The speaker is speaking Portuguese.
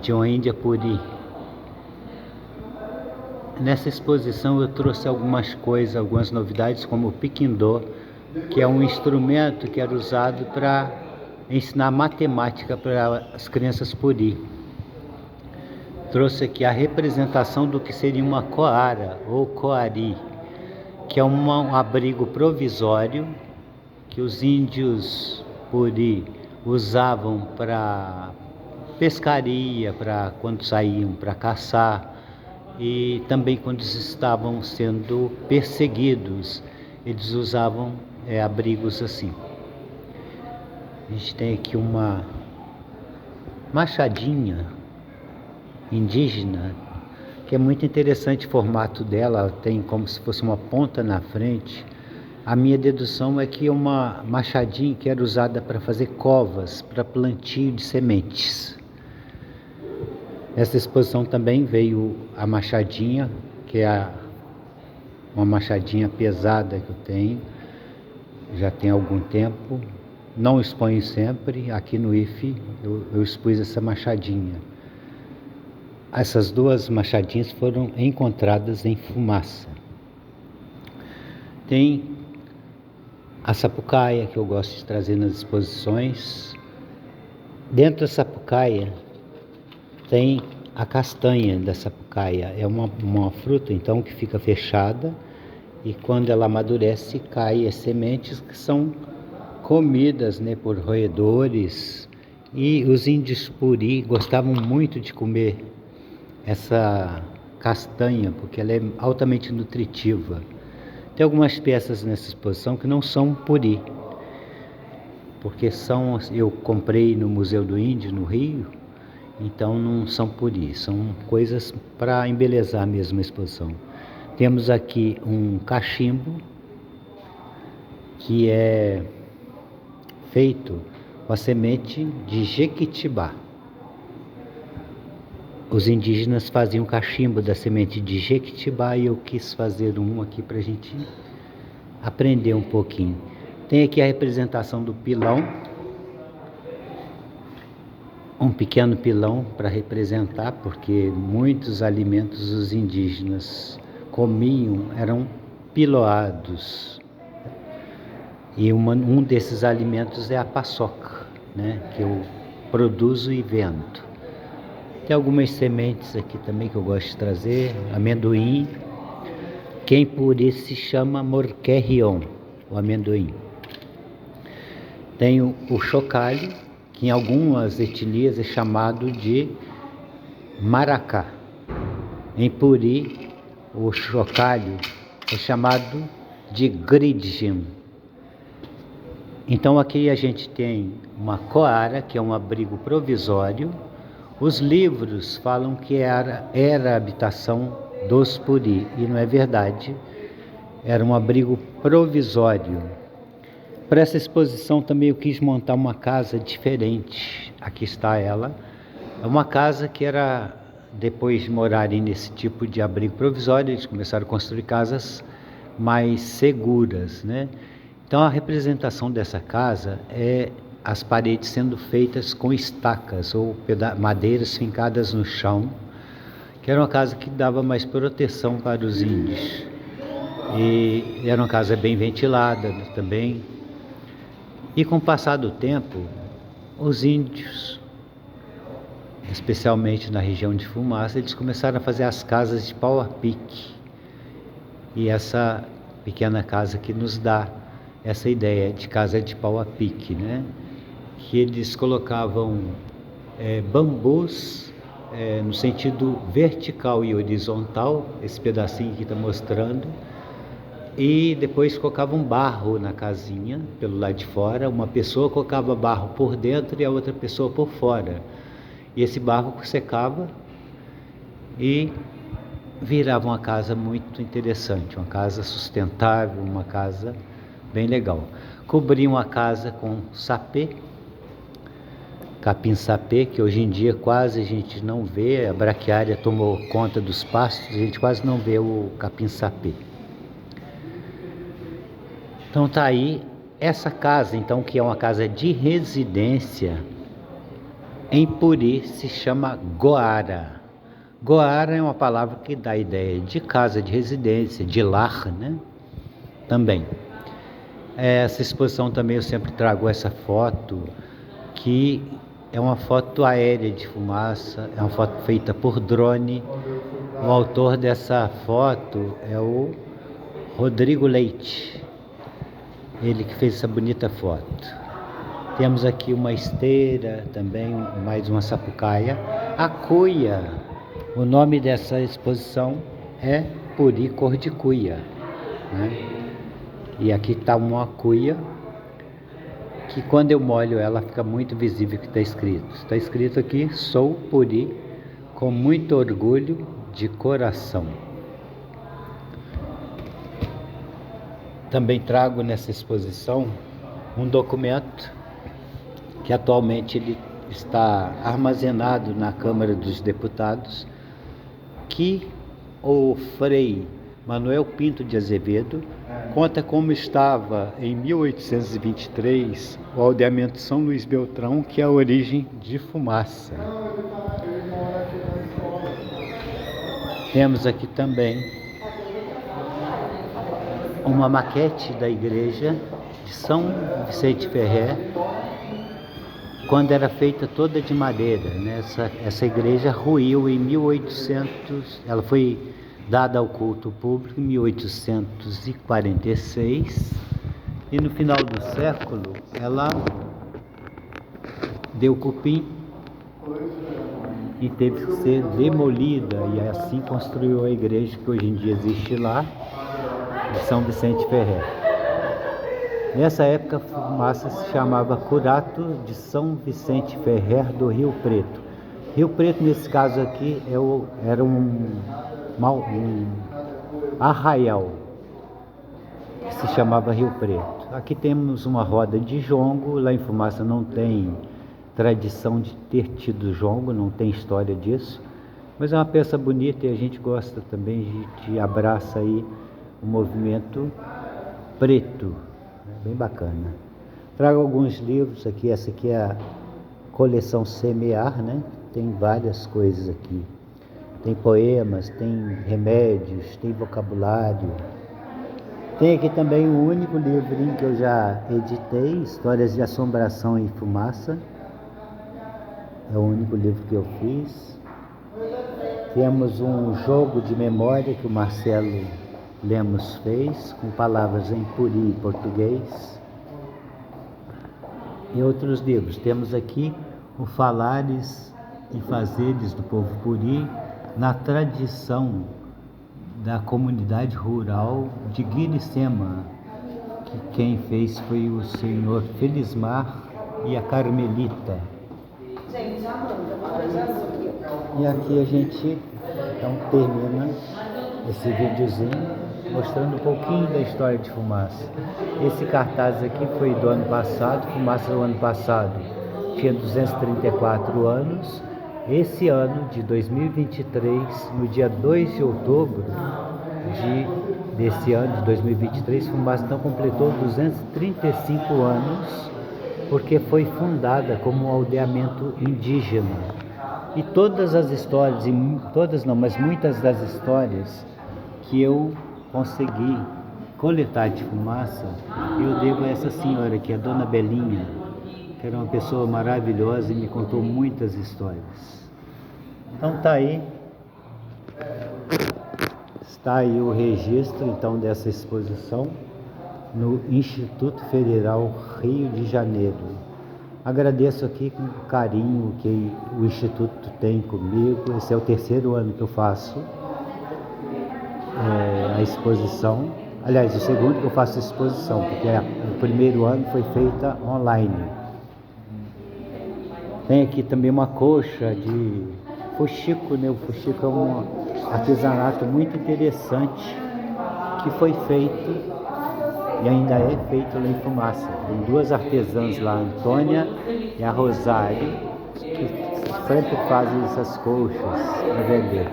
de uma Índia Puri. Nessa exposição eu trouxe algumas coisas, algumas novidades, como o piquindô, que é um instrumento que era usado para ensinar matemática para as crianças Puri. Trouxe aqui a representação do que seria uma coara ou coari, que é um abrigo provisório que os índios Puri usavam para pescaria, para quando saíam para caçar, e também quando estavam sendo perseguidos, eles usavam abrigos assim. A gente tem aqui uma machadinha indígena, que é muito interessante o formato dela, ela tem como se fosse uma ponta na frente. A minha dedução é que é uma machadinha que era usada para fazer covas, para plantio de sementes. Nessa exposição também veio a machadinha, que é uma machadinha pesada que eu tenho, já tem algum tempo, não exponho sempre, aqui no IFE eu expus essa machadinha. Essas duas machadinhas foram encontradas em fumaça. Tem a sapucaia, que eu gosto de trazer nas exposições. Dentro da sapucaia tem a castanha da sapucaia. É uma fruta, então, que fica fechada, e quando ela amadurece, cai as sementes que são comidas, né, por roedores. E os índios Puri gostavam muito de comer essa castanha, porque ela é altamente nutritiva. Tem algumas peças nessa exposição que não são Puri, porque eu comprei no Museu do Índio, no Rio, então não são Puri, são coisas para embelezar mesmo a exposição. Temos aqui um cachimbo, que é feito com a semente de jequitibá. Os indígenas faziam cachimbo da semente de jequitibá e eu quis fazer um aqui para a gente aprender um pouquinho. Tem aqui a representação do pilão, um pequeno pilão para representar, porque muitos alimentos os indígenas comiam eram piloados. E um desses alimentos é a paçoca, né, que eu produzo e vendo. Tem algumas sementes aqui também que eu gosto de trazer, amendoim, que em Puri se chama morquerrion, o amendoim. Tem o chocalho, que em algumas etnias é chamado de maracá. Em Puri, o chocalho é chamado de gridjin. Então aqui a gente tem uma coara, que é um abrigo provisório. Os livros falam que era a habitação dos Puri, e não é verdade, era um abrigo provisório. Para essa exposição também eu quis montar uma casa diferente. Aqui está ela. É uma casa que era, depois de morarem nesse tipo de abrigo provisório, eles começaram a construir casas mais seguras, né? Então a representação dessa casa é as paredes sendo feitas com estacas ou madeiras fincadas no chão, que era uma casa que dava mais proteção para os índios. E era uma casa bem ventilada também. E com o passar do tempo, os índios, especialmente na região de Fumaça, eles começaram a fazer as casas de pau a pique. E essa pequena casa que nos dá essa ideia de casa de pau a pique, né? Que eles colocavam bambus no sentido vertical e horizontal, esse pedacinho que está mostrando, e depois colocavam barro na casinha, pelo lado de fora. Uma pessoa colocava barro por dentro e a outra pessoa por fora, e esse barro secava e virava uma casa muito interessante, uma casa sustentável, uma casa bem legal. Cobriam a casa com sapê, capim-sapê, que hoje em dia quase a gente não vê, a braquiária tomou conta dos pastos, a gente quase não vê o capim-sapê. Então tá aí essa casa, então, que é uma casa de residência, em Puri se chama Goara. Goara é uma palavra que dá a ideia de casa de residência, de lar, né? Também. Essa exposição também eu sempre trago essa foto, que é uma foto aérea de fumaça, é uma foto feita por drone. O autor dessa foto é o Rodrigo Leite, ele que fez essa bonita foto. Temos aqui uma esteira também, mais uma sapucaia. A cuia, o nome dessa exposição é Puri Cor de Cuia, né? E aqui está uma cuia que quando eu molho ela fica muito visível o que está escrito. Está escrito aqui: sou Puri com muito orgulho de coração. Também trago nessa exposição um documento que atualmente ele está armazenado na Câmara dos Deputados, que o Frei Manuel Pinto de Azevedo conta como estava em 1823 o aldeamento São Luís Beltrão, que é a origem de fumaça. Temos aqui também uma maquete da igreja de São Vicente Ferrer, quando era feita toda de madeira, né? Essa igreja ruiu em 1800, ela foi dada ao culto público em 1846, e no final do século ela deu cupim e teve que ser demolida, e assim construiu a igreja que hoje em dia existe lá, de São Vicente Ferrer. Nessa época a fumaça se chamava Curato de São Vicente Ferrer do Rio Preto. Rio Preto, nesse caso aqui, era um arraial que se chamava Rio Preto. Aqui temos uma roda de jongo. Lá em Fumaça não tem tradição de ter tido jongo, não tem história disso, mas é uma peça bonita e a gente gosta também, a gente abraça aí o movimento preto, bem bacana. Trago alguns livros aqui. Essa aqui é a coleção Semear, né? Tem várias coisas aqui. Tem poemas, tem remédios, tem vocabulário. Tem aqui também o único livrinho que eu já editei, Histórias de Assombração em Fumaça. É o único livro que eu fiz. Temos um jogo de memória que o Marcelo Lemos fez, com palavras em Puri e português. E outros livros. Temos aqui o Falares e Fazeres do Povo Puri, na tradição da comunidade rural de Guiricema, que quem fez foi o senhor Felismar e a Carmelita. E aqui a gente então termina esse videozinho mostrando um pouquinho da história de Fumaça. Esse cartaz aqui foi do ano passado. Fumaça do ano passado tinha 234 anos. Esse ano de 2023, no dia 2 de outubro desse ano de 2023, Fumaça então completou 235 anos, porque foi fundada como um aldeamento indígena. E todas as histórias, todas não, mas muitas das histórias que eu consegui coletar de Fumaça, eu devo a essa senhora aqui, a Dona Belinha, que era uma pessoa maravilhosa e me contou muitas histórias. Então está aí o registro então dessa exposição no Instituto Federal Rio de Janeiro. Agradeço aqui com o carinho que o Instituto tem comigo. Esse é o terceiro ano que eu faço a exposição. Aliás, o segundo que eu faço a exposição, porque o primeiro ano foi feita online. Tem aqui também uma coxa de fuxico, né? O fuxico é um artesanato muito interessante que foi feito e ainda é feito lá em Fumaça. Tem duas artesãs lá, a Antônia e a Rosário, que sempre fazem essas coxas para vender.